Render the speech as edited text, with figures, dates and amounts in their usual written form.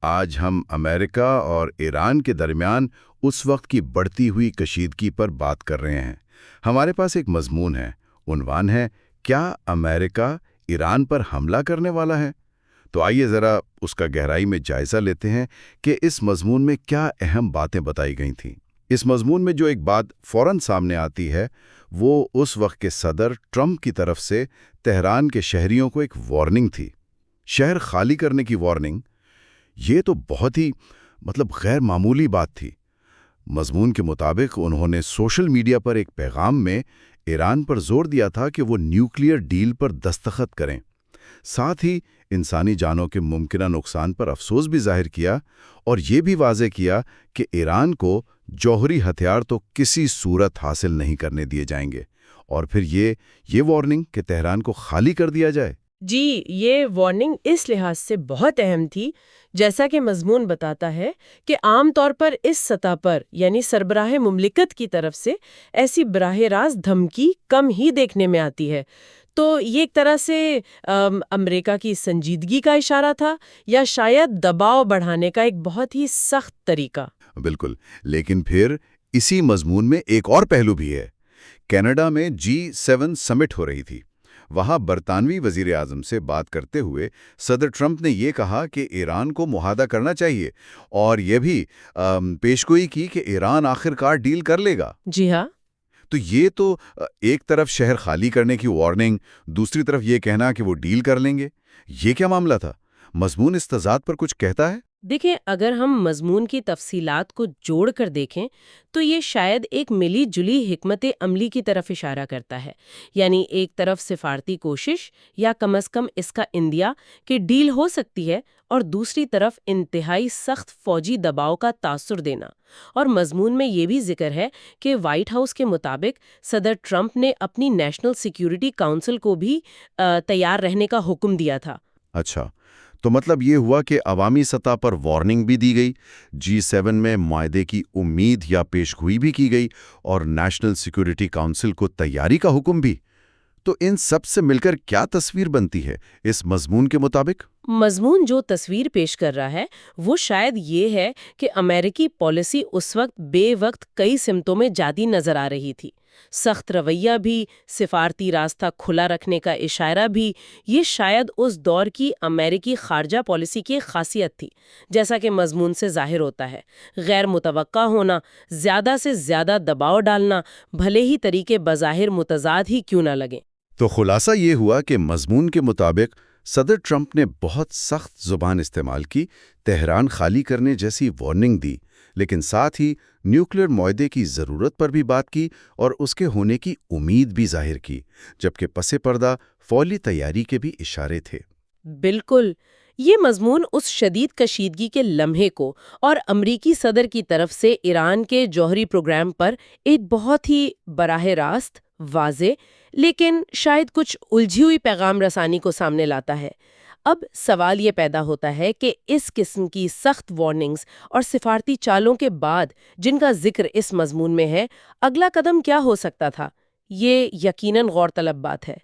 آج ہم امریکہ اور ایران کے درمیان اس وقت کی بڑھتی ہوئی کشیدگی پر بات کر رہے ہیں۔ ہمارے پاس ایک مضمون ہے، عنوان ہے کیا امریکہ ایران پر حملہ کرنے والا ہے؟ تو آئیے ذرا اس کا گہرائی میں جائزہ لیتے ہیں کہ اس مضمون میں کیا اہم باتیں بتائی گئی تھیں۔ اس مضمون میں جو ایک بات فوراً سامنے آتی ہے وہ اس وقت کے صدر ٹرمپ کی طرف سے تہران کے شہریوں کو ایک وارننگ تھی، شہر خالی کرنے کی وارننگ۔ یہ تو بہت ہی غیر معمولی بات تھی۔ مضمون کے مطابق انہوں نے سوشل میڈیا پر ایک پیغام میں ایران پر زور دیا تھا کہ وہ نیوکلیئر ڈیل پر دستخط کریں، ساتھ ہی انسانی جانوں کے ممکنہ نقصان پر افسوس بھی ظاہر کیا اور یہ بھی واضح کیا کہ ایران کو جوہری ہتھیار تو کسی صورت حاصل نہیں کرنے دیے جائیں گے، اور پھر یہ وارننگ کہ تہران کو خالی کر دیا جائے۔ جی، یہ وارننگ اس لحاظ سے بہت اہم تھی، جیسا کہ مضمون بتاتا ہے کہ عام طور پر اس سطح پر یعنی سربراہ مملکت کی طرف سے ایسی براہ راست دھمکی کم ہی دیکھنے میں آتی ہے۔ تو یہ ایک طرح سے امریکہ کی سنجیدگی کا اشارہ تھا یا شاید دباؤ بڑھانے کا ایک بہت ہی سخت طریقہ۔ بالکل، لیکن پھر اسی مضمون میں ایک اور پہلو بھی ہے۔ کینیڈا میں G7 سمٹ ہو رہی تھی۔ وہاں برطانوی وزیر اعظم سے بات کرتے ہوئے صدر ٹرمپ نے یہ کہا کہ ایران کو معاہدہ کرنا چاہیے، اور یہ بھی پیشگوئی کی کہ ایران آخرکار ڈیل کر لے گا۔ جی ہاں، تو یہ تو ایک طرف شہر خالی کرنے کی وارننگ، دوسری طرف یہ کہنا کہ وہ ڈیل کر لیں گے۔ یہ کیا معاملہ تھا؟ مضمون اس تضاد پر کچھ کہتا ہے؟ دیکھیں، اگر ہم مضمون کی تفصیلات کو جوڑ کر دیکھیں تو یہ شاید ایک ملی جلی حکمت عملی کی طرف اشارہ کرتا ہے، یعنی ایک طرف سفارتی کوشش یا کم از کم اس کا اندیا کہ ڈیل ہو سکتی ہے، اور دوسری طرف انتہائی سخت فوجی دباؤ کا تاثر دینا۔ اور مضمون میں یہ بھی ذکر ہے کہ وائٹ ہاؤس کے مطابق صدر ٹرمپ نے اپنی نیشنل سیکیورٹی کونسل کو بھی تیار رہنے کا حکم دیا تھا۔ اچھا، تو مطلب یہ ہوا کہ عوامی سطح پر وارننگ بھی دی گئی، G7 میں معاہدے کی امید یا پیشگوئی بھی کی گئی، اور نیشنل سیکیورٹی کونسل کو تیاری کا حکم بھی۔ تو ان سب سے مل کر کیا تصویر بنتی ہے اس مضمون کے مطابق؟ مضمون جو تصویر پیش کر رہا ہے وہ شاید یہ ہے کہ امریکی پالیسی اس وقت بے وقت کئی سمتوں میں جاتی نظر آ رہی تھی۔ سخت رویہ بھی، سفارتی راستہ کھلا رکھنے کا اشارہ بھی، یہ شاید اس دور کی امریکی خارجہ پالیسی کی خاصیت تھی۔ جیسا کہ مضمون سے ظاہر ہوتا ہے، غیر متوقع ہونا، زیادہ سے زیادہ دباؤ ڈالنا، بھلے ہی طریقے بظاہر متضاد ہی کیوں نہ لگیں۔ تو خلاصہ یہ ہوا کہ مضمون کے مطابق صدر ٹرمپ نے بہت سخت زبان استعمال کی، تہران خالی کرنے جیسی وارننگ دی، لیکن ساتھ ہی نیوکلیئر معاہدے کی ضرورت پر بھی بات کی اور اس کے ہونے کی امید بھی ظاہر کی، جبکہ پس پردہ فوری تیاری کے بھی اشارے تھے۔ بالکل، یہ مضمون اس شدید کشیدگی کے لمحے کو اور امریکی صدر کی طرف سے ایران کے جوہری پروگرام پر ایک بہت ہی براہ راست، واضح لیکن شاید کچھ الجھی ہوئی پیغام رسانی کو سامنے لاتا ہے۔ اب سوال یہ پیدا ہوتا ہے کہ اس قسم کی سخت وارننگز اور سفارتی چالوں کے بعد جن کا ذکر اس مضمون میں ہے، اگلا قدم کیا ہو سکتا تھا؟ یہ یقیناً غور طلب بات ہے۔